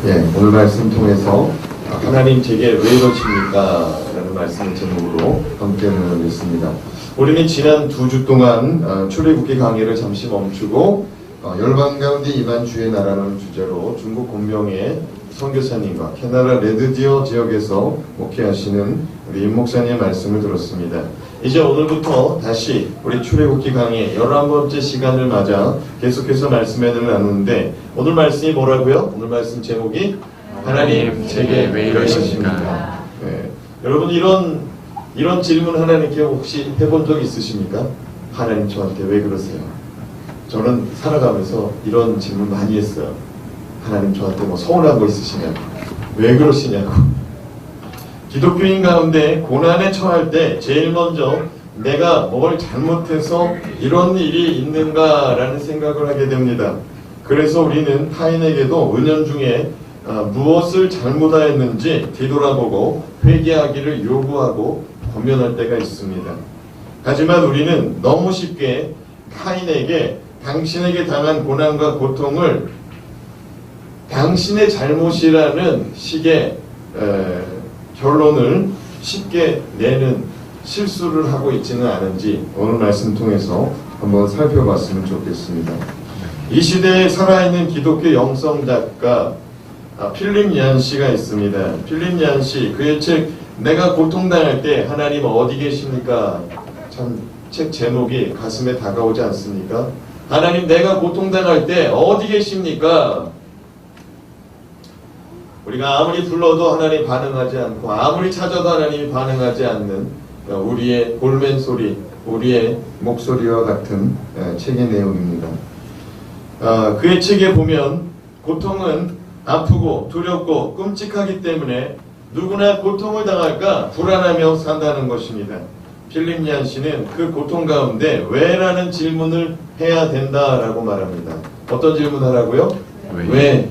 오늘 말씀 통해서 하나님 제게 왜 이러십니까? 라는 말씀을 제목으로 함께 나누겠습니다. 우리는 지난 2주 동안 출애굽기 강의를 잠시 멈추고 열방 가운데 임한 주의 나라라는 주제로 중국 공명의 선교사님과 캐나다 레드디어 지역에서 목회하시는 우리 임 목사님의 말씀을 들었습니다. 이제 오늘부터 다시 우리 출애굽기 강의 11번째 시간을 맞아 계속해서 말씀을 나누는데, 오늘 말씀이 뭐라고요? 오늘 말씀 제목이 하나님 제게 왜 이러십니까? 여러분, 이런 질문 하나님께 혹시 해본 적 있으십니까? 하나님 저한테 왜 그러세요? 저는 살아가면서 이런 질문 많이 했어요. 하나님 저한테 뭐 서운한 거 있으시면 왜 그러시냐고. 기독교인 가운데 고난에 처할 때 제일 먼저 내가 뭘 잘못해서 이런 일이 있는가라는 생각을 하게 됩니다. 그래서 우리는 타인에게도 은연중에 무엇을 잘못하였는지 뒤돌아보고 회개하기를 요구하고 권면할 때가 있습니다. 하지만 우리는 너무 쉽게 타인에게 당신에게 당한 고난과 고통을 당신의 잘못이라는 식의 결론을 쉽게 내는 실수를 하고 있지는 않은지 오늘 말씀 통해서 한번 살펴봤으면 좋겠습니다. 이 시대에 살아있는 기독교 영성작가 필립 얀시가 있습니다. 필립 얀시, 그의 책 내가 고통당할 때 하나님 어디 계십니까? 참 책 제목이 가슴에 다가오지 않습니까? 하나님 내가 고통당할 때 어디 계십니까? 우리가 아무리 불러도 하나님 반응하지 않고 아무리 찾아도 하나님이 반응하지 않는 우리의 골멘 소리, 우리의 목소리와 같은 책의 내용입니다. 그의 책에 보면 고통은 아프고 두렵고 끔찍하기 때문에 누구나 고통을 당할까 불안하며 산다는 것입니다. 필립 얀시는 그 고통 가운데 왜라는 질문을 해야 된다라고 말합니다. 어떤 질문하라고요? 왜?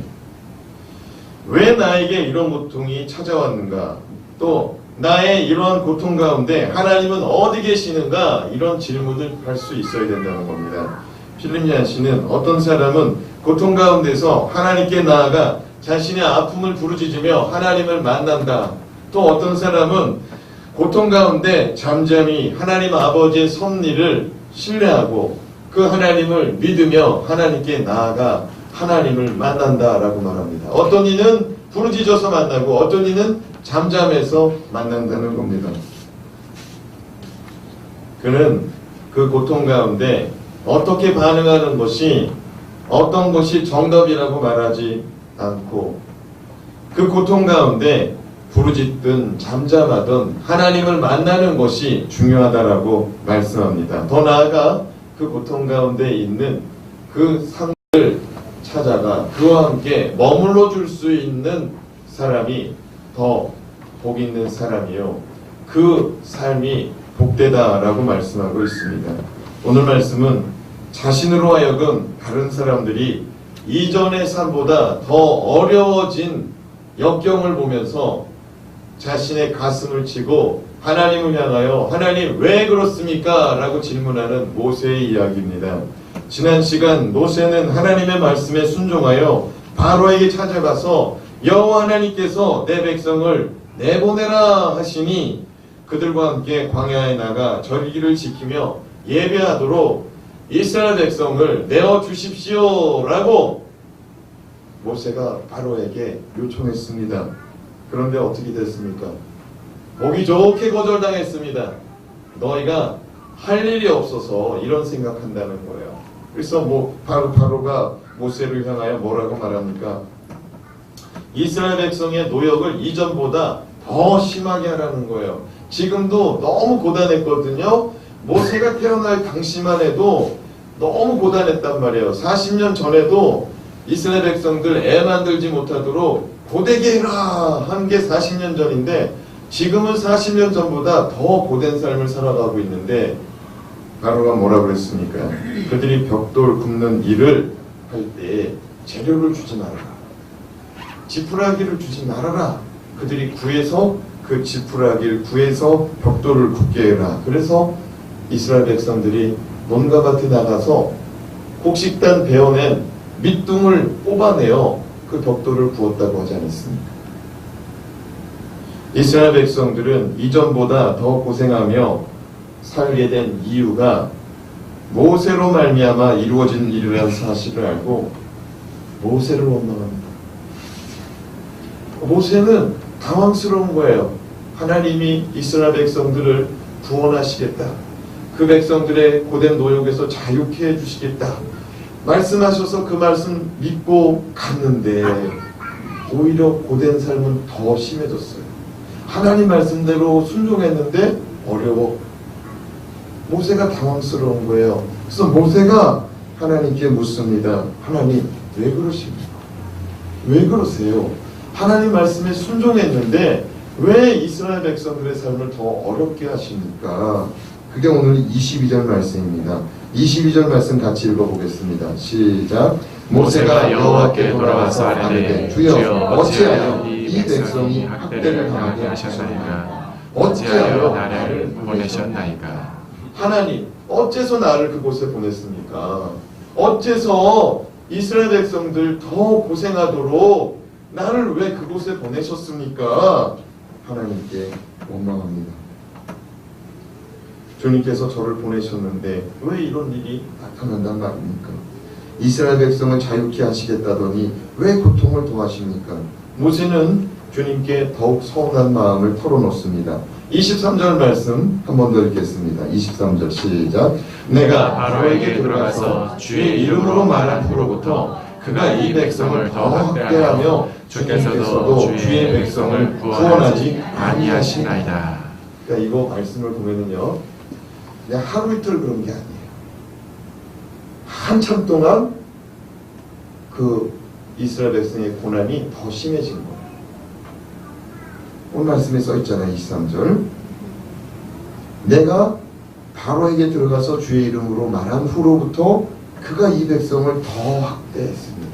왜 나에게 이런 고통이 찾아왔는가? 또 나의 이러한 고통 가운데 하나님은 어디 계시는가? 이런 질문을 할 수 있어야 된다는 겁니다. 필립 얀시는 어떤 사람은 고통 가운데서 하나님께 나아가 자신의 아픔을 부르짖으며 하나님을 만난다. 또 어떤 사람은 고통 가운데 잠잠히 하나님 아버지의 섭리를 신뢰하고 그 하나님을 믿으며 하나님께 나아가 하나님을 만난다라고 말합니다. 어떤 이는 부르짖어서 만나고 어떤 이는 잠잠해서 만난다는 겁니다. 그는 그 고통 가운데 어떻게 반응하는 것이 어떤 것이 정답이라고 말하지 않고 그 고통 가운데 부르짖든 잠잠하든 하나님을 만나는 것이 중요하다라고 말씀합니다. 더 나아가 그 고통 가운데 있는 그 상을 찾아가 그와 함께 머물러 줄 수 있는 사람이 더 복 있는 사람이요, 그 삶이 복되다라고 말씀하고 있습니다. 오늘 말씀은 자신으로 하여금 다른 사람들이 이전의 삶보다 더 어려워진 역경을 보면서 자신의 가슴을 치고 하나님을 향하여 하나님 왜 그렇습니까? 라고 질문하는 모세의 이야기입니다. 지난 시간 모세는 하나님의 말씀에 순종하여 바로에게 찾아가서 여호와 하나님께서 내 백성을 내보내라 하시니 그들과 함께 광야에 나가 절기를 지키며 예배하도록 이스라엘 백성을 내어 주십시오 라고 모세가 바로에게 요청했습니다. 그런데 어떻게 됐습니까? 보기 좋게 거절당했습니다. 너희가 할 일이 없어서 이런 생각한다는 거예요. 그래서 바로가 모세를 향하여 뭐라고 말합니까? 이스라엘 백성의 노역을 이전보다 더 심하게 하라는 거예요. 지금도 너무 고단했거든요. 모세가 태어날 당시만 해도 너무 고단했단 말이에요. 40년 전에도 이스라엘 백성들 애 만들지 못하도록 고되게 해라 한 게 40년 전인데 지금은 40년 전보다 더 고된 삶을 살아가고 있는데 바로가 뭐라 그랬습니까? 그들이 벽돌 굽는 일을 할 때 재료를 주지 말아라. 지푸라기를 주지 말아라. 그들이 구해서 그 지푸라기를 구해서 벽돌을 굽게 해라. 그래서 이스라엘 백성들이 논과 밭에 나가서 곡식단 베어낸 밑둥을 뽑아내어 그 벽돌을 부었다고 하지 않았습니까? 이스라엘 백성들은 이전보다 더 고생하며 살게 된 이유가 모세로 말미암아 이루어진 일이라는 사실을 알고 모세를 원망합니다. 모세는 당황스러운 거예요. 하나님이 이스라엘 백성들을 구원하시겠다. 그 백성들의 고된 노역에서 자유케 해주시겠다. 말씀하셔서 그 말씀 믿고 갔는데 오히려 고된 삶은 더 심해졌어요. 하나님 말씀대로 순종했는데 어려워. 모세가 당황스러운 거예요. 그래서 모세가 하나님께 묻습니다. 하나님 왜 그러십니까? 왜 그러세요? 하나님 말씀에 순종했는데 왜 이스라엘 백성들의 삶을 더 어렵게 하십니까? 그게 오늘 22절 말씀입니다. 22절 말씀 같이 읽어보겠습니다. 시작. 모세가 여호와께 돌아와서 아뢰되 주여 어찌하여 이 백성이 학대를 당하게 하셨나이까? 어찌하여 나를 보내셨나이까? 하나님 어째서 나를 그곳에 보냈습니까? 어째서 이스라엘 백성들 더 고생하도록 나를 왜 그곳에 보내셨습니까? 하나님께 원망합니다. 주님께서 저를 보내셨는데 왜 이런 일이 나타난단 말입니까? 이스라엘 백성을 자유케 하시겠다더니 왜 고통을 더하십니까? 모세는 주님께 더욱 서운한 마음을 털어놓습니다. 23절 말씀 한 번 더 읽겠습니다. 23절 시작. 내가 바로에게 들어가서 주의 이름으로 말한 후로부터 그가 이 백성을 더 학대하며 주께서도 주의 백성을 구원하지 아니하시나이다. 그러니까 이거 말씀을 보면은요, 그냥 하루 이틀 그런 게 아니에요. 한참 동안 그 이스라엘 백성의 고난이 더 심해진 거예요. 오늘 말씀에 써 있잖아요. 23절. 내가 바로에게 들어가서 주의 이름으로 말한 후로부터 그가 이 백성을 더 학대했습니다.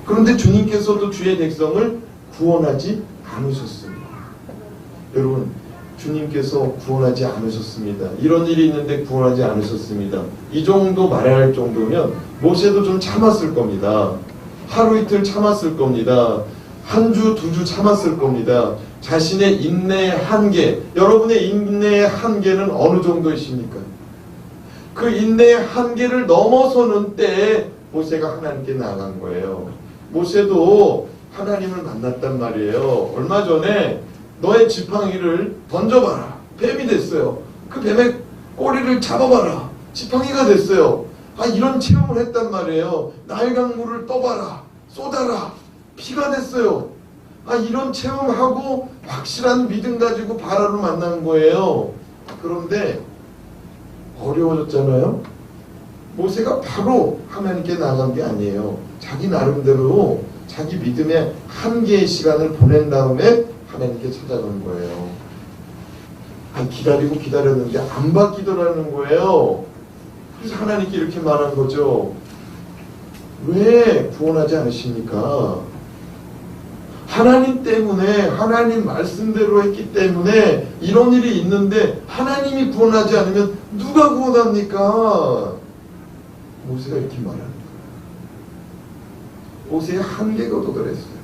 그런데 주님께서도 주의 백성을 구원하지 않으셨습니다. 여러분, 주님께서 구원하지 않으셨습니다. 이런 일이 있는데 구원하지 않으셨습니다. 이 정도 말할 정도면 모세도 좀 참았을 겁니다. 하루 이틀 참았을 겁니다. 한 주, 두 주 참았을 겁니다. 자신의 인내의 한계, 여러분의 인내의 한계는 어느 정도이십니까? 그 인내의 한계를 넘어서는 때에 모세가 하나님께 나간 거예요. 모세도 하나님을 만났단 말이에요. 얼마 전에 너의 지팡이를 던져봐라. 뱀이 됐어요. 그 뱀의 꼬리를 잡아봐라. 지팡이가 됐어요. 이런 체험을 했단 말이에요. 나일강물을 떠봐라. 쏟아라. 피가 됐어요. 이런 체험하고 확실한 믿음 가지고 바라를 만난 거예요. 그런데 어려워졌잖아요. 모세가 바로 하나님께 나간 게 아니에요. 자기 나름대로 자기 믿음의 한계의 시간을 보낸 다음에 하나님께 찾아간 거예요. 기다리고 기다렸는데 안 바뀌더라는 거예요. 그래서 하나님께 이렇게 말한 거죠. 왜 구원하지 않으십니까? 하나님 때문에, 하나님 말씀대로 했기 때문에 이런 일이 있는데 하나님이 구원하지 않으면 누가 구원합니까? 모세가 이렇게 말하는 거예요. 모세의 한계가 도달했어요.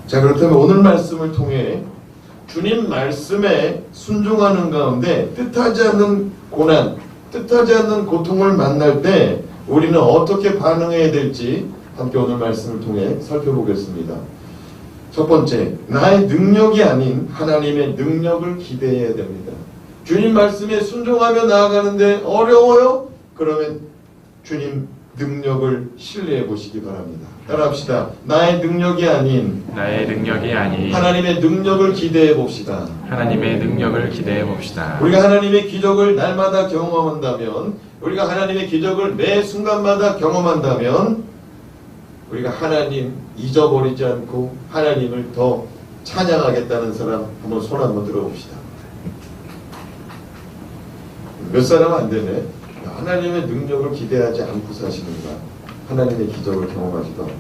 자, 그렇다면 오늘 말씀을 통해 주님 말씀에 순종하는 가운데 뜻하지 않는 고난, 뜻하지 않는 고통을 만날 때 우리는 어떻게 반응해야 될지 함께 오늘 말씀을 통해 살펴보겠습니다. 첫 번째, 나의 능력이 아닌 하나님의 능력을 기대해야 됩니다. 주님 말씀에 순종하며 나아가는데 어려워요? 그러면 주님 능력을 신뢰해 보시기 바랍니다. 따라합시다. 나의 능력이 아닌 하나님의 능력을 기대해 봅시다. 하나님의 능력을 기대해 봅시다. 우리가 하나님의 기적을 날마다 경험한다면, 우리가 하나님의 기적을 매 순간마다 경험한다면 우리가 하나님 잊어버리지 않고 하나님을 더 찬양하겠다는 사람 한번 손 한번 들어봅시다. 몇 사람 안 되네. 하나님의 능력을 기대하지 않고 사시는가? 하나님의 기적을 경험하지도 않고.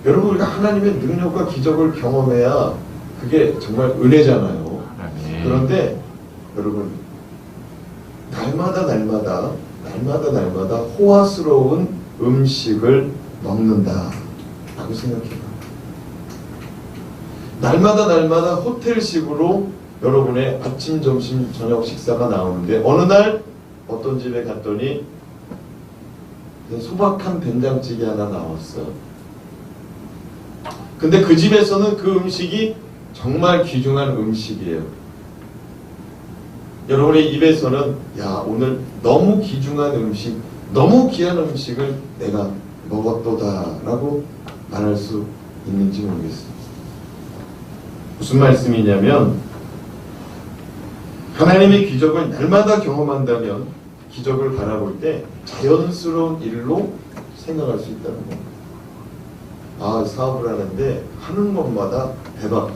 여러분, 우리가 하나님의 능력과 기적을 경험해야 그게 정말 은혜잖아요. 아멘. 그런데 여러분, 날마다 날마다 호화스러운 음식을 먹는다 라고 생각해요. 날마다 호텔식으로 여러분의 아침, 점심, 저녁 식사가 나오는데 어느 날 어떤 집에 갔더니 소박한 된장찌개 하나 나왔어. 근데 그 집에서는 그 음식이 정말 귀중한 음식이에요. 여러분의 입에서는 야, 오늘 너무 귀중한 음식, 너무 귀한 음식을 내가 먹었도다 라고 말할 수 있는지 모르겠어요. 무슨 말씀이냐면 하나님의 기적을 날마다 경험한다면 기적을 바라볼 때 자연스러운 일로 생각할 수 있다는 겁니다. 아, 사업을 하는데 하는 것마다 대박.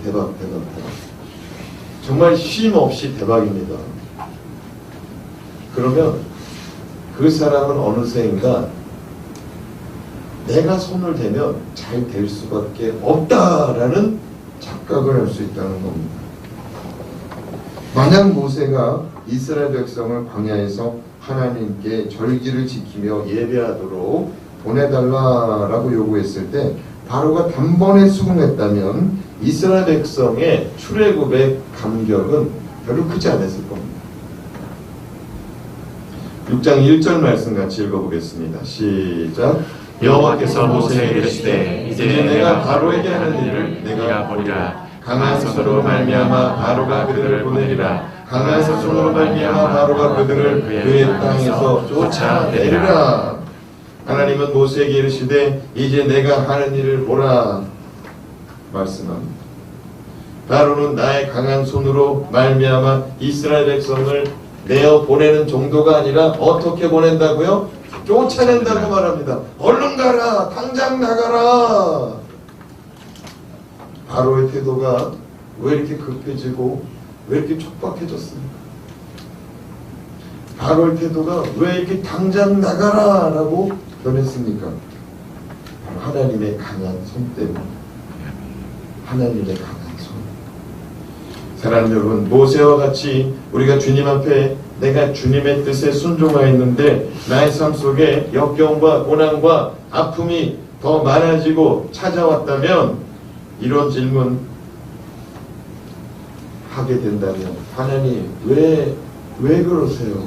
정말 쉼 없이 대박입니다. 그러면 그 사람은 어느새인가 내가 손을 대면 잘 될 수밖에 없다라는 착각을 할 수 있다는 겁니다. 만약 모세가 이스라엘 백성을 광야에서 하나님께 절기를 지키며 예배하도록 보내달라라고 요구했을 때 바로가 단번에 수긍했다면 이스라엘 백성의 출애굽의 감격은 별로 크지 않았을 겁니다. 6장 1절 말씀 같이 읽어보겠습니다. 시작. 여호와께서 모세에게 이르시되 이제 내가 바로에게 하는 일을 내가 보리라. 강한 손으로 말미암아 바로가 그들을 보내리라. 강한 손으로 말미암아 바로가 그들을 그의 땅에서 쫓아내리라. 하나님은 모세에게 이르시되 이제 내가 하는 일을 보라 말씀합니다. 바로는 나의 강한 손으로 말미암아 이스라엘 백성을 내어 보내는 정도가 아니라 어떻게 보낸다고요? 쫓아낸다고 말합니다. 얼른 가라, 당장 나가라. 바로의 태도가 왜 이렇게 급해지고 왜 이렇게 촉박해졌습니까? 바로의 태도가 왜 이렇게 당장 나가라 라고 변했습니까? 바로 하나님의 강한 손 때문에. 하나님의 강한 손. 사랑하는 여러분, 모세와 같이 우리가 주님 앞에 내가 주님의 뜻에 순종하였는데 나의 삶 속에 역경과 고난과 아픔이 더 많아지고 찾아왔다면 이런 질문 하게 된다면 하나님 왜 그러세요?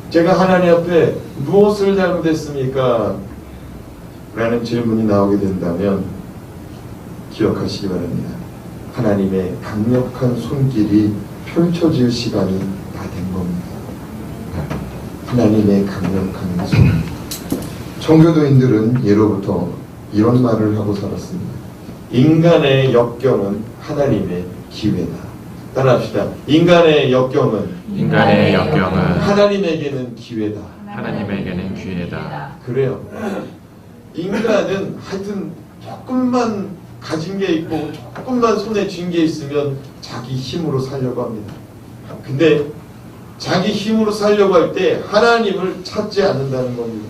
제가 하나님 앞에 무엇을 잘못했습니까? 라는 질문이 나오게 된다면 기억하시기 바랍니다. 하나님의 강력한 손길이 펼쳐질 시간이 다 된 겁니다. 하나님의 강력한 손. 청교도인들은 예로부터 이런 말을 하고 살았습니다. 인간의 역경은 하나님의 기회다. 따라합시다. 인간의 역경은 하나님에게는 기회다. 하나님에게는 기회다. 그래요. 인간은 하여튼 조금만 가진 게 있고 조금만 손에 쥔 게 있으면 자기 힘으로 살려고 합니다. 근데 자기 힘으로 살려고 할 때 하나님을 찾지 않는다는 겁니다.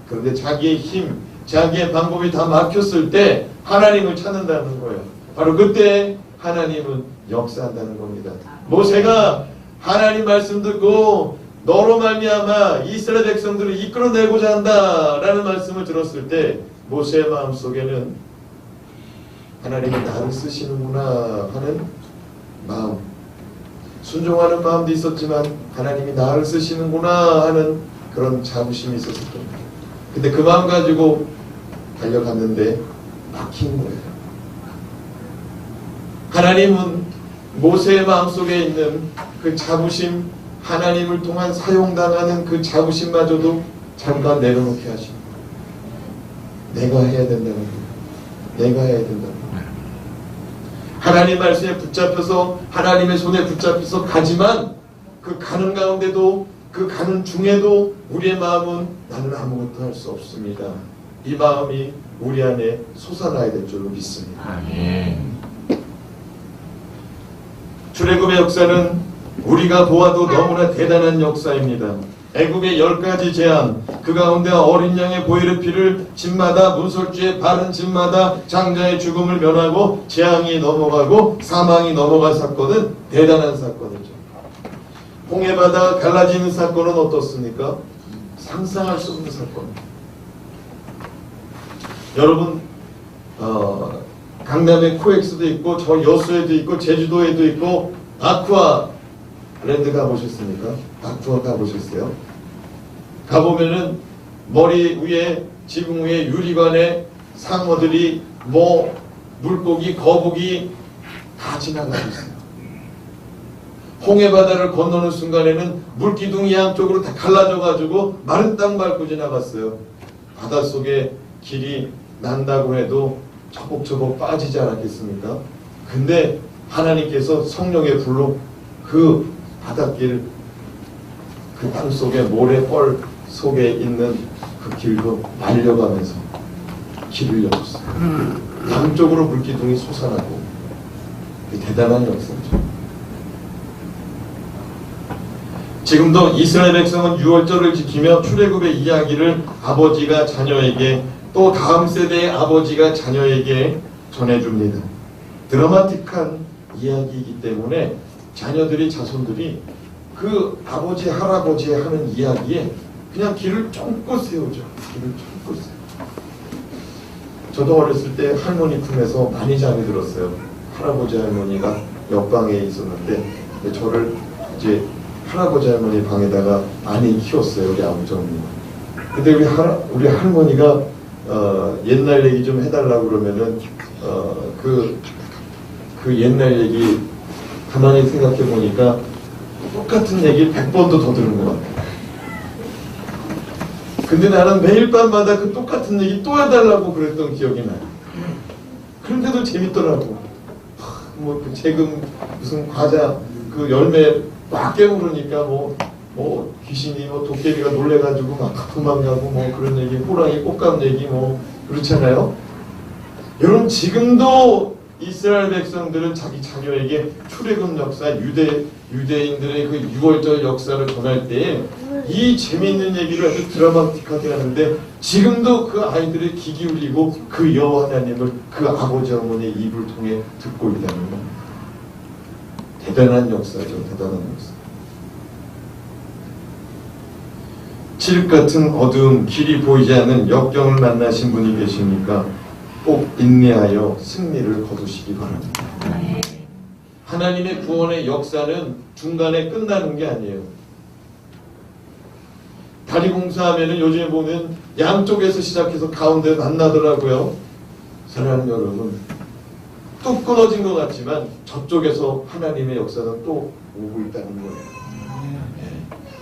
그런데 자기의 힘, 자기의 방법이 다 막혔을 때 하나님을 찾는다는 거예요. 바로 그때 하나님은 역사한다는 겁니다. 모세가 하나님 말씀 듣고 너로 말미암아 이스라엘 백성들을 이끌어내고자 한다라는 말씀을 들었을 때 모세의 마음속에는 하나님이 나를 쓰시는구나 하는 마음, 순종하는 마음도 있었지만 하나님이 나를 쓰시는구나 하는 그런 자부심이 있었을 겁니다. 근데 그 마음 가지고 달려갔는데 막힌 거예요. 하나님은 모세의 마음속에 있는 그 자부심, 하나님을 통한 사용당하는 그 자부심마저도 잠깐 내려놓게 하시고 내가 해야 된다는 거예요. 내가 해야 된다는 거예요. 하나님 말씀에 붙잡혀서 하나님의 손에 붙잡혀서 가지만 그 가는 가운데도 그 가는 중에도 우리의 마음은 나는 아무것도 할 수 없습니다. 이 마음이 우리 안에 솟아나야 될 줄로 믿습니다. 아멘. 출애굽의 역사는 우리가 보아도 너무나 대단한 역사입니다. 애굽의 10가지 재앙, 그 가운데 어린 양의 보혈의 피를 집마다 문설주에 바른 집마다 장자의 죽음을 면하고 재앙이 넘어가고 사망이 넘어간 사건은 대단한 사건이죠. 홍해바다가 갈라지는 사건은 어떻습니까? 상상할 수 없는 사건. 여러분 강남에 코엑스도 있고 저 여수에도 있고 제주도에도 있고 아쿠아랜드 가보셨습니까? 아쿠아 가보셨어요? 가보면은 머리 위에 지붕 위에 유리관에 상어들이 뭐 물고기 거북이 다 지나가고 있어요. 홍해바다를 건너는 순간에는 물기둥이 양쪽으로 다 갈라져 가지고 마른 땅 밟고 지나갔어요. 바닷속에 길이 난다고 해도 처곡처곡 빠지지 않았겠습니까? 근데 하나님께서 성령의 불로 그 바닷길 그 땅 속에 모래벌 속에 있는 그 길도 말려가면서 길을 열었어요. 양쪽으로 물기둥이 솟아나고 대단한 역사죠. 지금도 이스라엘 백성은 유월절을 지키며 출애굽의 이야기를 아버지가 자녀에게 또 다음 세대의 아버지가 자녀에게 전해줍니다. 드라마틱한 이야기이기 때문에 자녀들이 자손들이 그 아버지 할아버지 하는 이야기에 그냥 귀를 쫑긋 세우죠. 귀를 쫑긋 세우죠. 저도 어렸을 때 할머니 품에서 많이 잠이 들었어요. 할아버지 할머니가 옆방에 있었는데 저를 이제 할아버지 할머니 방에다가 많이 키웠어요. 우리 아버지 어머니. 근데 우리 할머니가 옛날 얘기 좀 해달라고 그러면은 그 옛날 얘기 가만히 생각해 보니까 똑같은 얘기 100번도 더 들은 것 같아요. 근데 나는 매일 밤마다 그 똑같은 얘기 또 해달라고 그랬던 기억이 나요. 그런데도 재밌더라고. 뭐 그 지금 무슨 과자 그 열매 막 깨물으니까 뭐 귀신이 뭐 도깨비가 놀래가지고 막 도망가고 뭐 그런 얘기, 호랑이 꽃감 얘기 뭐 그렇잖아요. 여러분 지금도 이스라엘 백성들은 자기 자녀에게 출애굽 역사, 유대인들의 그 유월절 역사를 전할 때 이 재미있는 얘기를 아주 드라마틱하게 하는데 지금도 그 아이들의 귀 기울이고 그 여호와 하나님을 그 아버지 어머니의 입을 통해 듣고 있다는 것. 대단한 역사죠. 대단한 역사. 칠흑 같은 어두움, 길이 보이지 않는 역경을 만나신 분이 계십니까? 꼭 인내하여 승리를 거두시기 바랍니다. 하나님의 구원의 역사는 중간에 끝나는 게 아니에요. 다리 공사하면은 요즘에 보면 양쪽에서 시작해서 가운데 만나더라고요. 사랑하는 여러분, 뚝 끊어진 것 같지만 저쪽에서 하나님의 역사는 또 오고 있다는 거예요.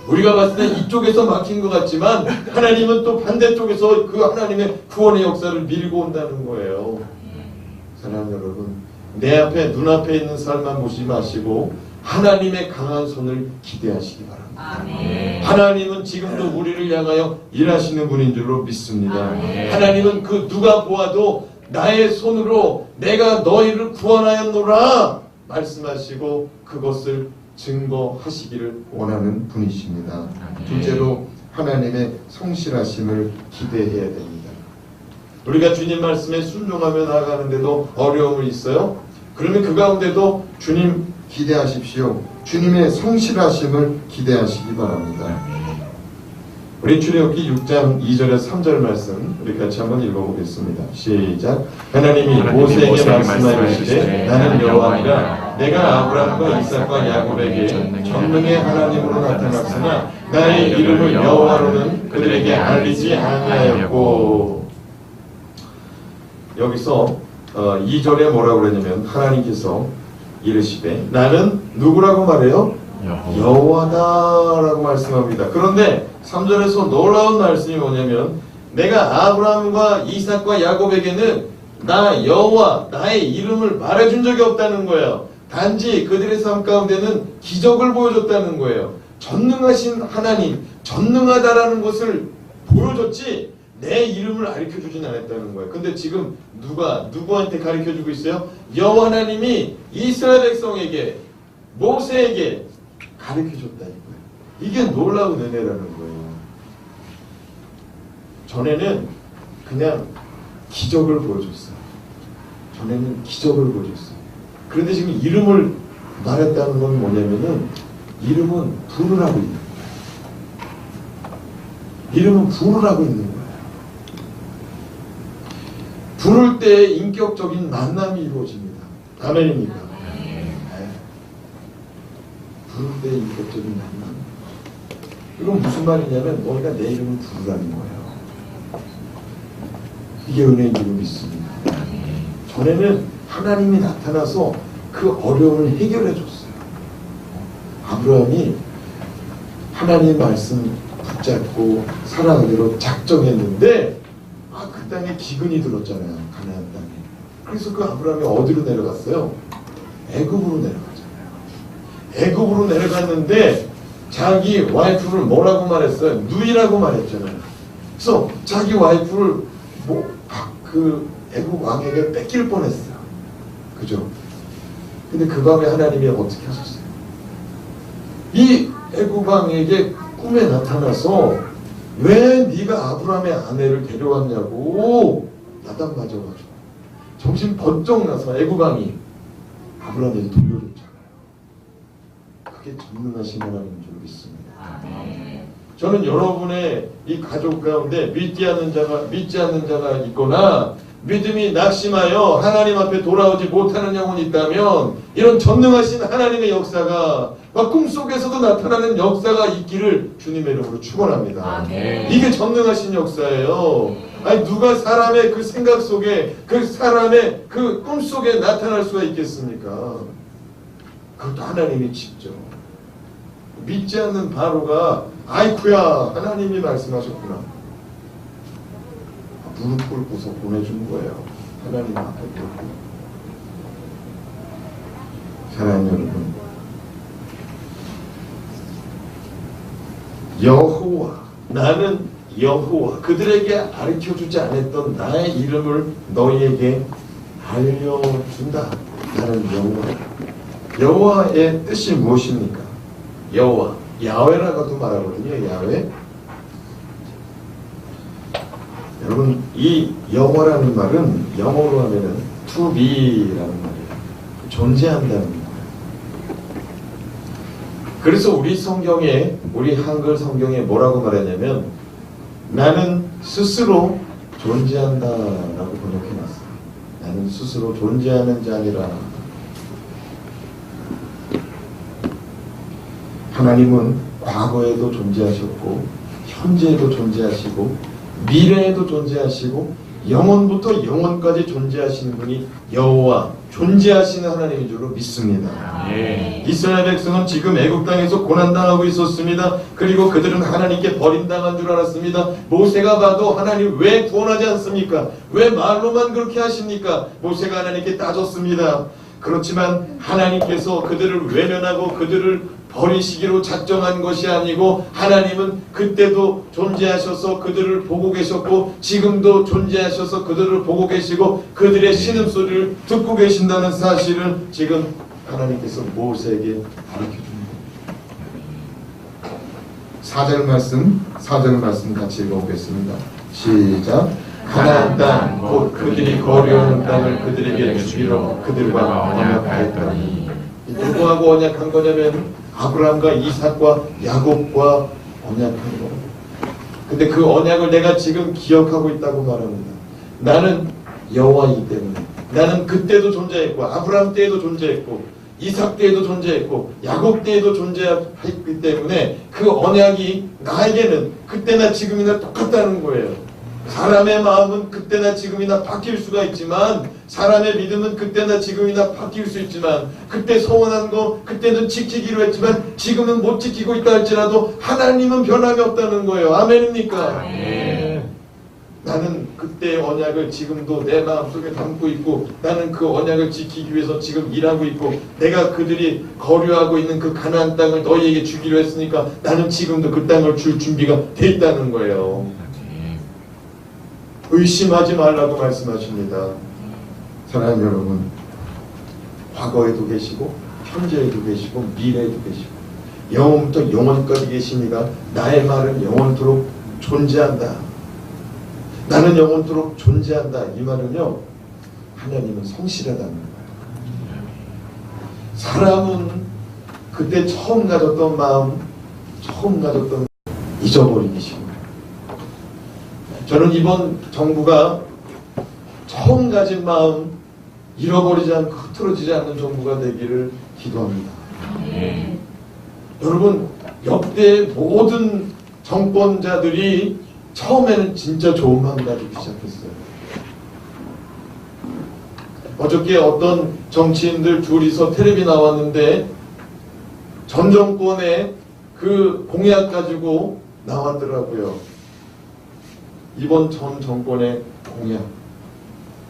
우리가 봤을 때 이쪽에서 막힌 것 같지만 하나님은 또 반대쪽에서 그 하나님의 구원의 역사를 밀고 온다는 거예요. 사랑하는 여러분, 내 앞에 눈앞에 있는 삶만 보지 마시고 하나님의 강한 손을 기대하시기 바랍니다. 아멘. 하나님은 지금도 우리를 향하여 일하시는 분인 줄로 믿습니다. 아멘. 하나님은 그 누가 보아도 나의 손으로 내가 너희를 구원하였노라 말씀하시고 그것을 증거하시기를 원하는 분이십니다. 아멘. 둘째로 하나님의 성실하심을 기대해야 됩니다. 우리가 주님 말씀에 순종하며 나아가는데도 어려움이 있어요. 그러면 그 가운데도 주님 기대하십시오. 주님의 성실하심을 기대하시기 바랍니다. 우리 출애굽기 6장 2절에서 3절 말씀 우리 같이 한번 읽어보겠습니다. 시작. 하나님이 모세에게 말씀하시되 나는 여호와니라 내가 아브라함과 이삭과 야곱에게 전능의 하나님으로 나타났으나 나의 이름을 여호와로는 그들에게 알리지 아니하였고. 여기서 2절에 뭐라고 그러냐면 하나님께서 이르시되 나는 누구라고 말해요? 여호와다라고 말씀합니다. 그런데 3절에서 놀라운 말씀이 뭐냐면 내가 아브라함과 이삭과 야곱에게는 나 여호와 나의 이름을 말해준 적이 없다는 거예요. 단지 그들의 삶 가운데는 기적을 보여줬다는 거예요. 전능하신 하나님, 전능하다라는 것을 보여줬지 내 이름을 가르쳐주진 않았다는 거예요. 근데 지금 누구한테 가르쳐주고 있어요? 여호와 하나님이 이스라엘 백성에게 모세에게 가르쳐줬다는 거예요. 이게 놀라운 은혜라는 거예요. 전에는 그냥 기적을 보여줬어요. 전에는 기적을 보여줬어요. 그런데 지금 이름을 말했다는 건 뭐냐면은 이름은 불을 하고 있는 거예요. 이름은 불을 하고 있는 거예요. 부를 때 인격적인 만남이 이루어집니다. 아멘입니까? 네. 부를 때 인격적인 만남. 이건 무슨 말이냐면 너희가 내 이름은 부르라는 거예요. 이게 은혜인 줄 믿습니다. 전에는 하나님이 나타나서 그 어려움을 해결해 줬어요. 아브라함이 하나님 말씀 붙잡고 살아가기로 작정했는데 그 땅에 기근이 들었잖아요. 가나안 땅에. 그래서 그 아브라함이 어디로 내려갔어요? 애굽으로 내려갔잖아요. 애굽으로 내려갔는데 자기 와이프를 뭐라고 말했어요? 누이라고 말했잖아요. 그래서 자기 와이프를 그 애굽 왕에게 뺏길 뻔했어요. 그죠? 근데 그 밤에 하나님이 어떻게 하셨어요? 이 애굽 왕에게 꿈에 나타나서 왜 네가 아브라함의 아내를 데려왔냐고 야단 맞아가지고 정신 번쩍 나서 애굽 왕이 아브라함에게 돌려줬잖아요. 그게 전능하신 하나님인 줄 믿습니다. 저는 여러분의 이 가족 가운데 믿지 않는 자가 있거나 믿음이 낙심하여 하나님 앞에 돌아오지 못하는 영혼이 있다면 이런 전능하신 하나님의 역사가 꿈속에서도 나타나는 역사가 있기를 주님의 이름으로 축원합니다. 이게 전능하신 역사예요. 아니 누가 사람의 그 생각 속에 그 사람의 그 꿈속에 나타날 수가 있겠습니까? 그것도 하나님이 직접. 믿지 않는 바로가 아이쿠야 하나님이 말씀하셨구나. 무릎 꿇고서 보내준 거예요. 하나님 앞에 꿇고. 사랑하는 여러분, 여호와, 나는 여호와, 그들에게 가르쳐주지 않았던 나의 이름을 너희에게 알려준다. 나는 여호와. 여호와의 뜻이 무엇입니까? 여호와, 야훼라고도 말하거든요. 야훼. 여러분, 이 영어라는 말은 영어로 하면은 to be라는 말이에요. 존재한다는 거예요. 그래서 우리 성경에, 우리 한글 성경에 뭐라고 말하냐면 나는 스스로 존재한다라고 번역해놨어요. 나는 스스로 존재하는 자니라. 하나님은 과거에도 존재하셨고 현재에도 존재하시고 미래에도 존재하시고 영원부터 영원까지 존재하시는 분이 여호와, 존재하시는 하나님인 줄로 믿습니다. 이스라엘 백성은 지금 애굽 땅에서 고난당하고 있었습니다. 그리고 그들은 하나님께 버림당한 줄 알았습니다. 모세가 봐도 하나님 왜 구원하지 않습니까? 왜 말로만 그렇게 하십니까? 모세가 하나님께 따졌습니다. 그렇지만 하나님께서 그들을 외면하고 그들을 버리시기로 작정한 것이 아니고 하나님은 그때도 존재하셔서 그들을 보고 계셨고 지금도 존재하셔서 그들을 보고 계시고 그들의 신음소리를 듣고 계신다는 사실을 지금 하나님께서 모세에게 가르쳐줍니다. 4절 말씀 같이 읽어보겠습니다. 시작. 가나안 땅 곧 그들이 거류하는 땅을 그들에게 주기로 그들과 언약하였더니 누구하고 언약한 거냐면 아브라함과 이삭과 야곱과 언약한 거. 근데 그 언약을 내가 지금 기억하고 있다고 말합니다. 나는 여호와이기 때문에 나는 그때도 존재했고 아브라함 때에도 존재했고 이삭 때에도 존재했고 야곱 때에도 존재했기 때문에 그 언약이 나에게는 그때나 지금이나 똑같다는 거예요. 사람의 마음은 그때나 지금이나 바뀔 수가 있지만 사람의 믿음은 그때나 지금이나 바뀔 수 있지만 그때 소원한 거 그때는 지키기로 했지만 지금은 못 지키고 있다 할지라도 하나님은 변함이 없다는 거예요. 아멘입니까? 나는 그때의 언약을 지금도 내 마음속에 담고 있고 나는 그 언약을 지키기 위해서 지금 일하고 있고 내가 그들이 거류하고 있는 그 가나안 땅을 너희에게 주기로 했으니까 나는 지금도 그 땅을 줄 준비가 돼 있다는 거예요. 의심하지 말라고 말씀하십니다. 사랑하는 여러분, 과거에도 계시고 현재에도 계시고 미래에도 계시고 영원부터 영원까지 계시니까 나의 말은 영원토록 존재한다. 나는 영원토록 존재한다. 이 말은요, 하나님은 성실하다는 거예요. 사람은 그때 처음 가졌던 마음, 처음 가졌던 잊어버리기 싫어요. 저는 이번 정부가 처음 가진 마음 잃어버리지 않고 흐트러지지 않는 정부가 되기를 기도합니다. 여러분, 역대 모든 정권자들이 처음에는 진짜 좋은 마음 가지고 시작했어요. 어저께 어떤 정치인들 둘이서 텔레비 나왔는데 전 정권의 그 공약 가지고 나왔더라고요. 이번 전 정권의 공약.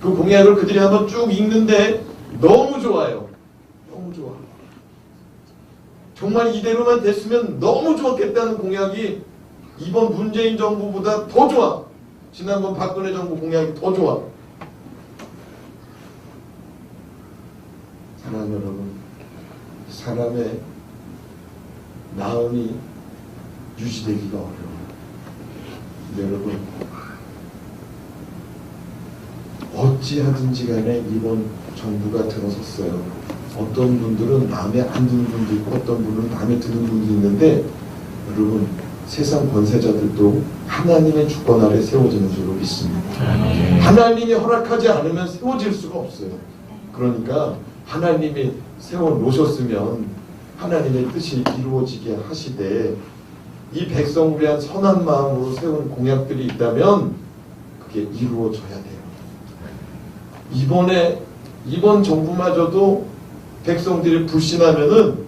그 공약을 그들이 한번 쭉 읽는데 너무 좋아요. 너무 좋아. 정말 이대로만 됐으면 너무 좋았겠다는 공약이 이번 문재인 정부보다 더 좋아. 지난번 박근혜 정부 공약이 더 좋아. 사랑 여러분, 사람의 마음이 유지되기가 어려워요. 근데 여러분, 어찌하든지 간에 이번 정부가 들어섰어요. 어떤 분들은 마음에 안 드는 분도 있고 어떤 분은 마음에 드는 분도 있는데, 여러분, 세상 권세자들도 하나님의 주권 아래 세워지는 줄로 믿습니다. 하나님이 허락하지 않으면 세워질 수가 없어요. 그러니까 하나님이 세워놓으셨으면 하나님의 뜻이 이루어지게 하시되, 이 백성을 위한 선한 마음으로 세운 공약들이 있다면 그게 이루어져야 돼요. 이번 정부마저도 백성들이 불신하면은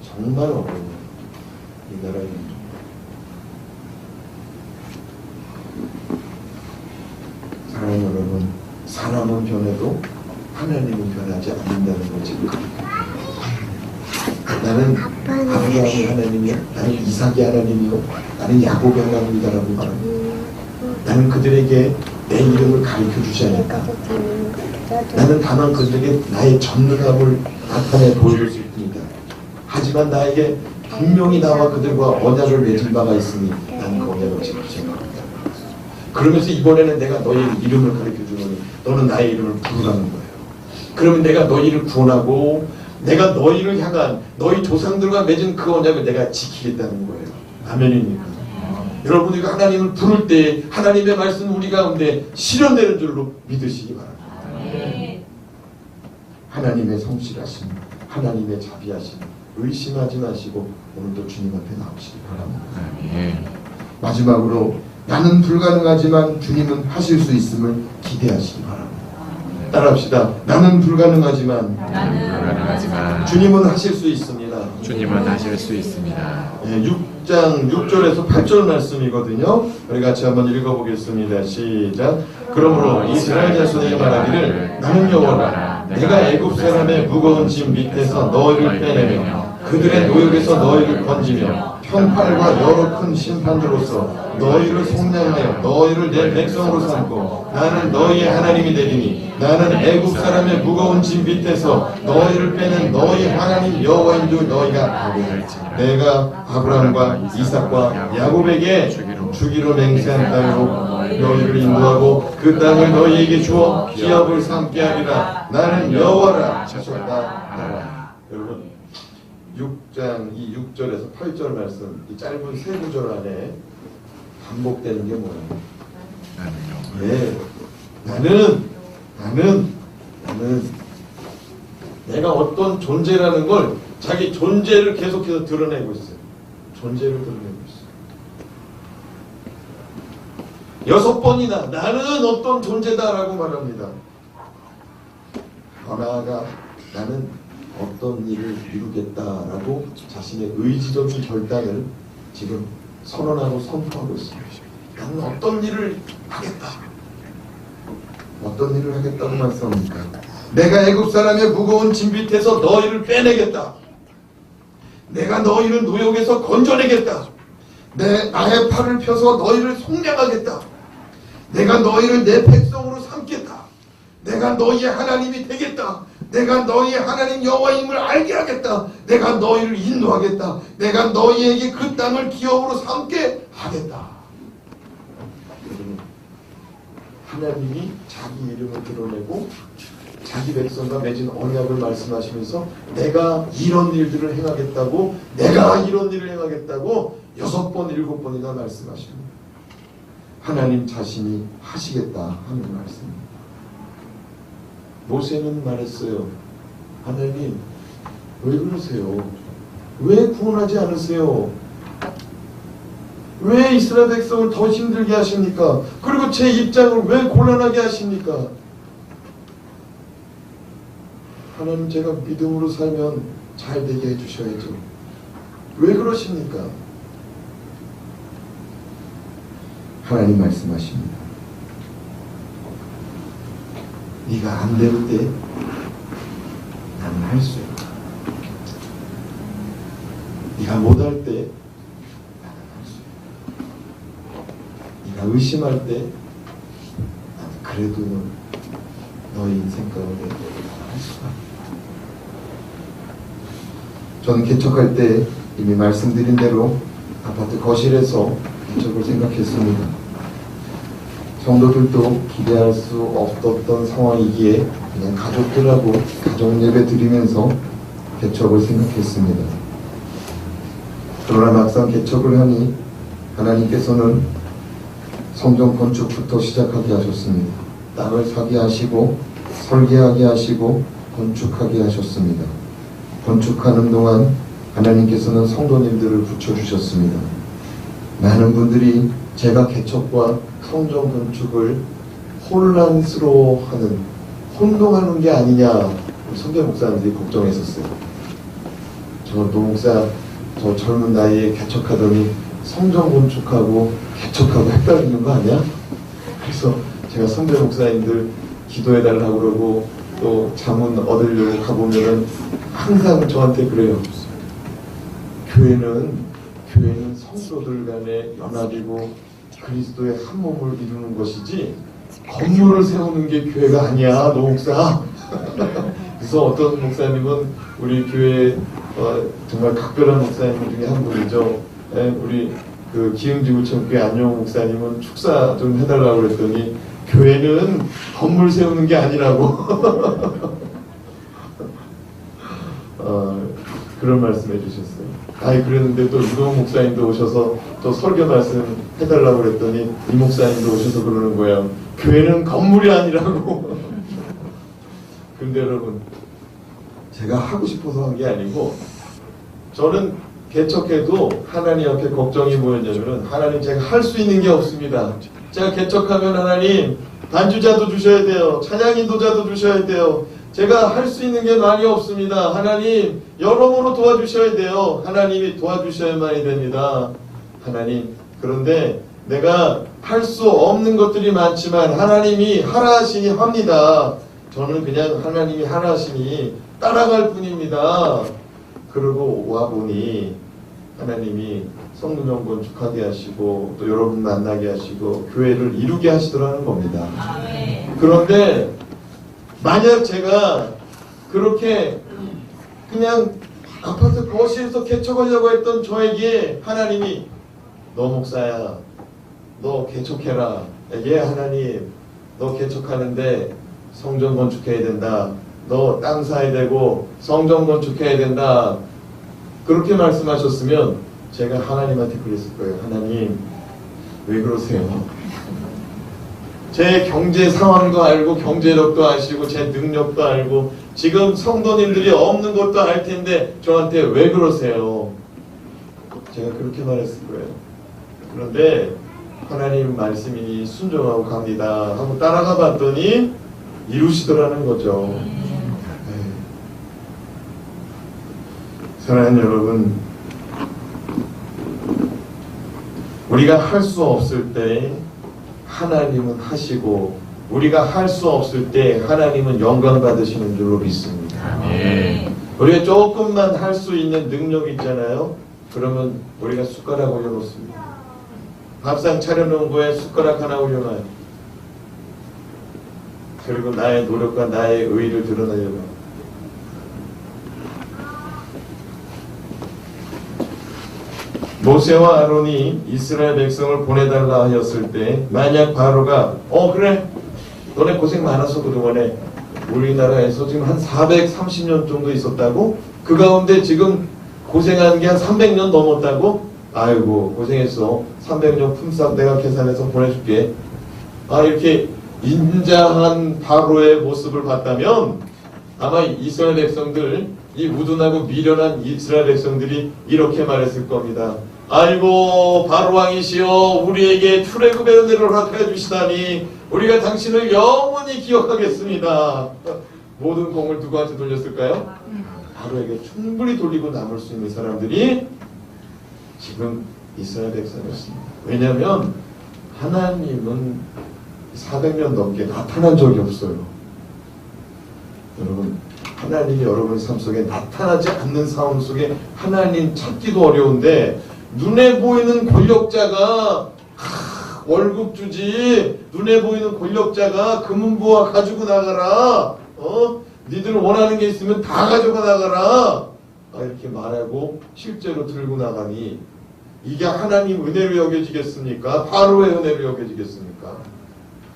정말 어려워요. 이 나라에. 사랑하는 여러분, 사람은 변해도 하나님은 변하지 않는다는 거지. 나는 아브라함의 하나님이요, 나는 이삭의 하나님이요, 나는 야곱의 하나님이다라고 말합니다. 나는 그들에게 내 이름을 가르쳐주지 않을까. 나는 다만 그들에게 나의 전능함을 나타내 보여줄 뿐이다. 하지만 나에게 분명히 나와 그들과 언약을 맺은 바가 있으니 나는 그 언약을 지키지 않는다. 그러면서 이번에는 내가 너의 이름을 가르쳐주노니 너는 나의 이름을 부르라는 거예요. 그러면 내가 너희를 구원하고 내가 너희를 향한 너희 조상들과 맺은 그 언약을 내가 지키겠다는 거예요. 아멘입니까? 여러분, 우리가 하나님을 부를 때 하나님의 말씀 우리 가운데 실현되는 줄로 믿으시기 바랍니다. 하나님의 성실하심, 하나님의 자비하심 의심하지 마시고 오늘도 주님 앞에 나오시기 바랍니다. 마지막으로 나는 불가능하지만 주님은 하실 수 있음을 기대하시기 바랍니다. 따라합시다. 나는 불가능하지만 주님은 하실 수 있습니다. 주님은 하실 수 있습니다. 6장 6절에서 8절 말씀이거든요. 우리 같이 한번 읽어보겠습니다. 시작. 그러므로 이스라엘 자손에게 말하기를 나는 여호와라 내가 애굽 사람의 무거운 짐 밑에서 너희를 빼내며 그들의 노역에서 너희를 건지며 평판과 여러 큰 심판으로서 너희를 속량하여 너희를 내 백성으로 삼고 나는 너희의 하나님이 되리니 나는 애굽 사람의 무거운 짐 밑에서 너희를 빼는 너희 하나님 여호와인 줄 너희가 알고 내가 아브라함과 이삭과 야곱에게 주기로 맹세한 땅으로 너희를 인도하고 그 땅을 너희에게 주어 기업을 삼게 하리라. 나는 여호와라 하셨다. 여러분, 6장 이 6절에서 8절 말씀, 이 짧은 세 구절 안에 반복되는 게 뭐예요? 네, 나는 내가 어떤 존재라는 걸 자기 존재를 계속해서 드러내고 있어요. 존재를 드러내고 있어요. 6번이나 나는 어떤 존재다라고 말합니다. 더 나아가 나는 어떤 일을 이루겠다라고 자신의 의지적인 결단을 지금 선언하고 선포하고 있습니다. 나는 어떤 일을 하겠다. 어떤 일을 하겠다고 말씀합니까? 내가 애굽 사람의 무거운 짐 밑에서 너희를 빼내겠다. 내가 너희를 노역에서 건져내겠다. 나의 팔을 펴서 너희를 속량하겠다. 내가 너희를 내 백성으로 삼겠다. 내가 너희의 하나님이 되겠다. 내가 너희의 하나님 여호와임을 알게 하겠다. 내가 너희를 인도하겠다. 내가 너희에게 그 땅을 기업으로 삼게 하겠다. 하나님이 자기 이름을 드러내고 자기 백성과 맺은 언약을 말씀하시면서 내가 이런 일들을 행하겠다고, 내가 이런 일을 행하겠다고 6번, 7번이나 말씀하십니다. 하나님 자신이 하시겠다 하는 말씀입니다. 모세는 말했어요. 하나님 왜 그러세요? 왜 구원하지 않으세요? 왜 이스라엘 백성을 더 힘들게 하십니까? 그리고 제 입장을 왜 곤란하게 하십니까? 하나님, 제가 믿음으로 살면 잘 되게 해주셔야죠. 왜 그러십니까? 하나님 말씀하십니다. 네가 안 될 때 나는 할 수 있다. 네가 못할 때 나는 할 수 있다. 네가 의심할 때 나는 그래도 너의 인생 가운데 할 수가 있다. 저는 개척할 때 이미 말씀드린 대로 아파트 거실에서 개척을 생각했습니다. 성도들도 기대할 수 없었던 상황이기에 그냥 가족들하고 가정 예배 드리면서 개척을 생각했습니다. 그러나 막상 개척을 하니 하나님께서는 성전 건축부터 시작하게 하셨습니다. 땅을 사게 하시고 설계하게 하시고 건축하게 하셨습니다. 건축하는 동안 하나님께서는 성도님들을 붙여주셨습니다. 많은 분들이 제가 개척과 성전 건축을 혼란스러워하는, 혼동하는 게 아니냐, 선교 목사님들이 걱정했었어요. 저 노목사 저 젊은 나이에 개척하더니 성전 건축하고 개척하고 헷갈리는 거 아니야? 그래서 제가 선교 목사님들 기도해달라고 그러고 또 자문 얻으려고 가보면은 항상 저한테 그래요. 교회는 성도들 간의 연합이고 그리스도의 한 몸을 이루는 것이지 건물을 세우는 게 교회가 아니야, 노 목사. 그래서 어떤 목사님은 우리 교회 정말 각별한 목사님 중에 한 분이죠. 우리 그 기흥지구청교회 안용 목사님은 축사 좀 해달라고 그랬더니 교회는 건물 세우는 게 아니라고 그런 말씀 해주셨어요. 아이, 그랬는데 또 이동훈 목사님도 오셔서 또 설교 말씀 해달라고 그랬더니 이 목사님도 오셔서 그러는 거예요. 교회는 건물이 아니라고. 근데 여러분, 제가 하고 싶어서 한 게 아니고, 저는 개척해도 하나님 앞에 걱정이 뭐였냐면은, 하나님, 제가 할 수 있는 게 없습니다. 제가 개척하면 하나님 반주자도 주셔야 돼요. 찬양 인도자도 주셔야 돼요. 제가 할 수 있는 게 많이 없습니다. 하나님 여러모로 도와주셔야 돼요. 하나님이 도와주셔야만이 됩니다. 하나님, 그런데 내가 할 수 없는 것들이 많지만 하나님이 하라 하시니 합니다. 저는 그냥 하나님이 하라 하시니 따라갈 뿐입니다. 그러고 와보니 하나님이 성전 건축하게 하시고 또 여러분 만나게 하시고 교회를 이루게 하시더라는 겁니다. 그런데 만약 제가 그렇게 그냥 아파트 거실에서 개척하려고 했던 저에게 하나님이 너 목사야, 너 개척해라. 예, 하나님, 너 개척하는데 성전 건축해야 된다. 너 땅 사야 되고 성전 건축해야 된다. 그렇게 말씀하셨으면 제가 하나님한테 그랬을 거예요. 하나님, 왜 그러세요? 제 경제 상황도 알고 경제력도 아시고 제 능력도 알고 지금 성도님들이 없는 것도 알 텐데 저한테 왜 그러세요? 제가 그렇게 말했을 거예요. 그런데 하나님 말씀이니 순종하고 갑니다 하고 따라가 봤더니 이루시더라는 거죠. 사랑하는 여러분, 우리가 할 수 없을 때 하나님은 하시고 우리가 할 수 없을 때 하나님은 영광 받으시는 줄로 믿습니다. 아멘. 우리가 조금만 할 수 있는 능력 있잖아요. 그러면 우리가 숟가락 올려놓습니다. 밥상 차려놓은 거에 숟가락 하나 올려놔요. 그리고 나의 노력과 나의 의의를 드러내려고. 모세와 아론이 이스라엘 백성을 보내달라 하였을 때 만약 바로가 그래, 너네 고생 많았어 그동안에 우리나라에서 지금 한 430년 정도 있었다고? 그 가운데 지금 고생한 게 한 300년 넘었다고? 아이고 고생했어. 300년 품삯 내가 계산해서 보내줄게. 아 이렇게 인자한 바로의 모습을 봤다면 아마 이스라엘 백성들, 이 우둔하고 미련한 이스라엘 백성들이 이렇게 말했을 겁니다. 아이고 바로 왕이시여, 우리에게 출애굽의 은혜를 허락해 주시다니 우리가 당신을 영원히 기억하겠습니다. 모든 공을 누구한테 돌렸을까요? 바로에게 충분히 돌리고 남을 수 있는 사람들이 지금 이스라엘 백성이었습니다. 왜냐하면 하나님은 400년 넘게 나타난 적이 없어요. 여러분, 하나님이 여러분 삶 속에 나타나지 않는 상황 속에 하나님 찾기도 어려운데, 눈에 보이는 권력자가 월급 주지, 눈에 보이는 권력자가 금은보화 가지고 나가라, 니들 원하는 게 있으면 다 가져가 나가라, 이렇게 말하고 실제로 들고 나가니 이게 하나님 은혜로 여겨지겠습니까? 바로의 은혜로 여겨지겠습니까?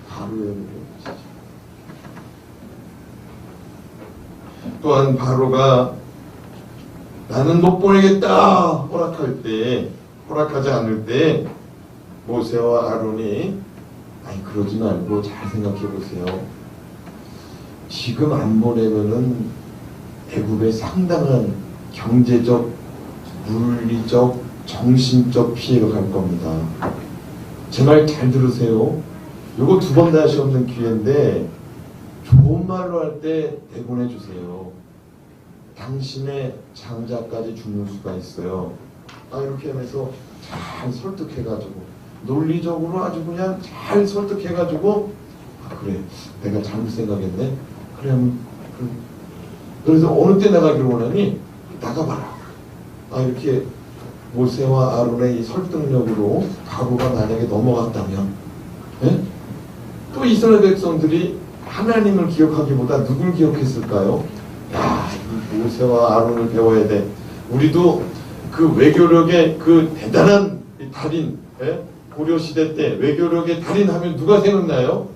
바로의 은혜로 여겨지죠. 또한 바로가 나는 못 보내겠다 허락하지 않을 때 모세와 아론이 그러지 말고 잘 생각해 보세요. 지금 안 보내면은 애굽에 상당한 경제적, 물리적, 정신적 피해가 갈 겁니다. 제 말 잘 들으세요. 요거 두 번 다시 없는 기회인데 좋은 말로 할 때 내보내 주세요. 당신의 장자까지 죽는 수가 있어요. 이렇게 하면서 잘 설득해가지고 논리적으로 아주 그냥 잘 설득해가지고 그래 내가 잘못 생각했네. 그래서 어느 때 나가기를 원하니 나가봐라. 이렇게 모세와 아론의 이 설득력으로 바로가 만약에 넘어갔다면, 또 이스라엘 백성들이 하나님을 기억하기보다 누굴 기억했을까요? 모세와 아론을 배워야 돼. 우리도 그 외교력의 그 대단한 달인, 고려시대 때 외교력의 달인 하면 누가 생각나요?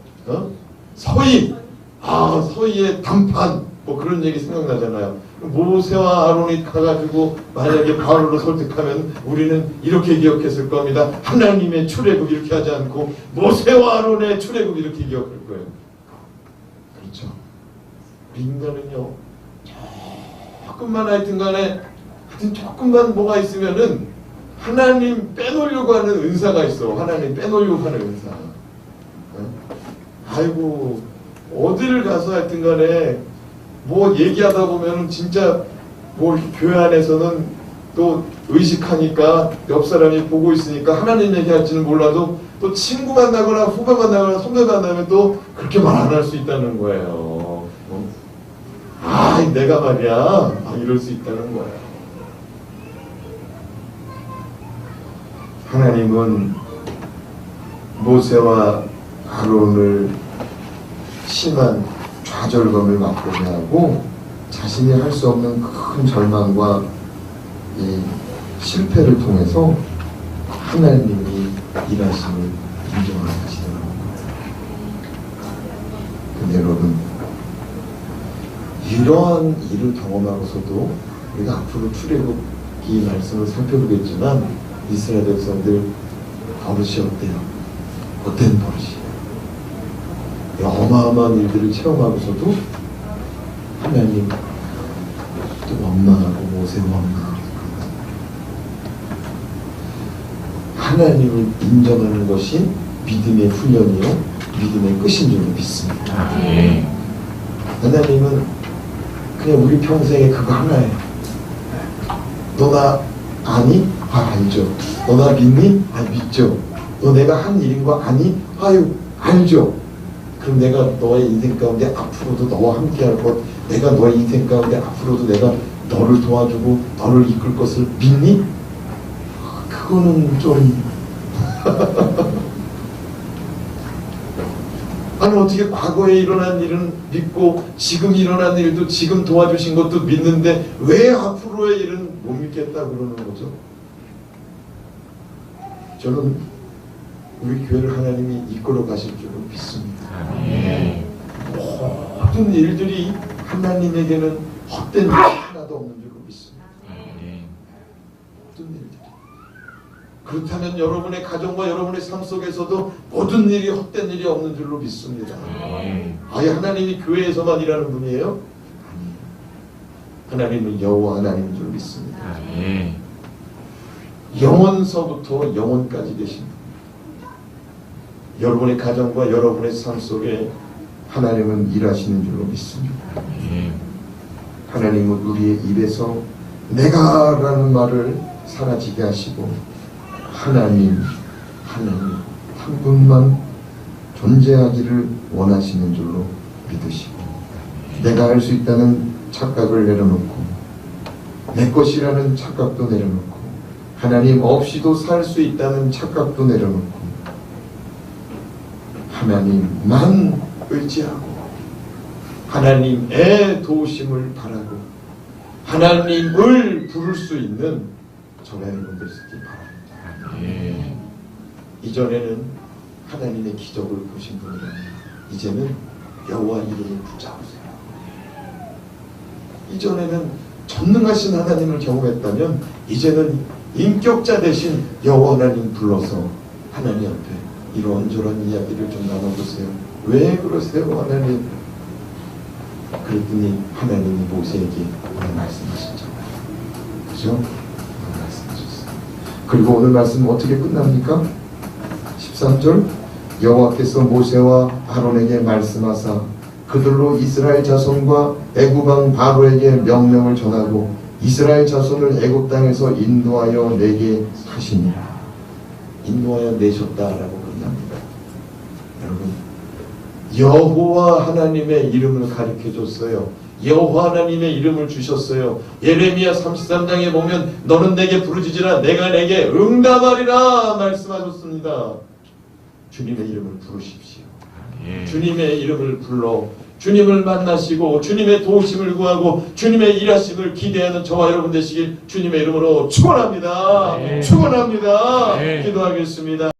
서희! 서희의 단판, 그런 얘기 생각나잖아요. 모세와 아론이 가가지고 만약에 바로로 설득하면 우리는 이렇게 기억했을 겁니다. 하나님의 출애굽 이렇게 하지 않고 모세와 아론의 출애굽 이렇게 기억할 거예요. 그렇죠. 인간은요, 조금만 하여튼간에 조금만 뭐가 있으면은 하나님 빼놓으려고 하는 은사가 있어. 하나님 빼놓으려고 하는 은사. 아이고 어디를 가서 하여튼간에 뭐 얘기하다 보면은 진짜 뭐 교회 안에서는 또 의식하니까 옆 사람이 보고 있으니까 하나님 얘기할지는 몰라도 또 친구 만나거나 후배 만나거나 선배 만나면 또 그렇게 말 안 할 수 있다는 거예요. 내가 말이야 이럴 수 있다는 거예요. 하나님은 모세와 아론을 심한 좌절감을 맛보게 하고 자신이 할 수 없는 큰 절망과 이 실패를 통해서 하나님이 일하심을 인정하시더라고요. 근데 여러분, 이러한 일을 경험하고서도 우리가 앞으로 출애굽 이 말씀을 살펴보겠지만 이스라엘 백성들 버릇이 어때요? 어떤 버릇이에요? 어마어마한 일들을 체험하고서도 하나님 또 원망하고 모세 원망하고 하나님을 인정하는 것이 믿음의 훈련이요 믿음의 끝인 줄 믿습니다. 하나님은 그냥 우리 평생에 그거 하나예요. 너 나 아니? 알죠. 너 나 믿니? 믿죠. 너 내가 한 일인 거 아니? 알죠. 그럼 내가 너의 인생 가운데 앞으로도 너와 함께 할 것, 내가 너의 인생 가운데 앞으로도 내가 너를 도와주고 너를 이끌 것을 믿니? 그거는 좀 어떻게 과거에 일어난 일은 믿고 지금 일어난 일도 지금 도와주신 것도 믿는데 왜 앞으로의 일은 못 믿겠다 그러는 거죠? 저는 우리 교회를 하나님이 이끌어 가실 줄로 믿습니다. 모든 일들이 하나님에게는 헛된 일이 하나도 없는 줄로 믿습니다. 모든 일들이. 그렇다면 여러분의 가정과 여러분의 삶 속에서도 모든 일이 헛된 일이 없는 줄로 믿습니다. 아예 하나님이 교회에서만 일하는 분이에요? 아니에요. 하나님은 여호와 하나님인 줄 믿습니다. 영원서부터 영원까지 계신 분. 여러분의 가정과 여러분의 삶 속에 하나님은 일하시는 줄로 믿습니다. 하나님은 우리의 입에서 내가라는 말을 사라지게 하시고 하나님 한 분만 존재하기를 원하시는 줄로 믿으시고 내가 할 수 있다는 착각을 내려놓고 내 것이라는 착각도 내려놓고 하나님 없이도 살 수 있다는 착각도 내려놓고 하나님만 의지하고 하나님의 도우심을 바라고 하나님을 부를 수 있는 저와 여러분들 되시기 바랍니다. 이전에는 하나님의 기적을 보신 분이라면 이제는 여호와 이름을 붙잡으세요. 이전에는 전능하신 하나님을 경험했다면 이제는 인격자 대신 여호와 하나님 불러서 하나님 앞에 이런저런 이야기를 좀 나눠보세요. 왜 그러세요 하나님? 그랬더니 하나님이 모세에게 오늘 말씀하셨잖아요. 그죠? 오늘 말씀하셨어요. 그리고 오늘 말씀은 어떻게 끝납니까? 13절 여호와께서 모세와 아론에게 말씀하사 그들로 이스라엘 자손과 애굽 왕 바로에게 명령을 전하고 이스라엘 자손을 애굽 땅에서 인도하여 내게 하시니라. 인도하여 내셨다라고 끝납니다. 여러분 여호와 하나님의 이름을 가르쳐줬어요. 여호와 하나님의 이름을 주셨어요. 예레미야 33장에 보면 너는 내게 부르짖으라 내가 내게 응답하리라 말씀하셨습니다. 주님의 이름을 부르십시오. 주님의 이름을 불러 주님을 만나시고 주님의 도우심을 구하고 주님의 일하심을 기대하는 저와 여러분 되시길 주님의 이름으로 축원합니다. 축원합니다. 기도하겠습니다.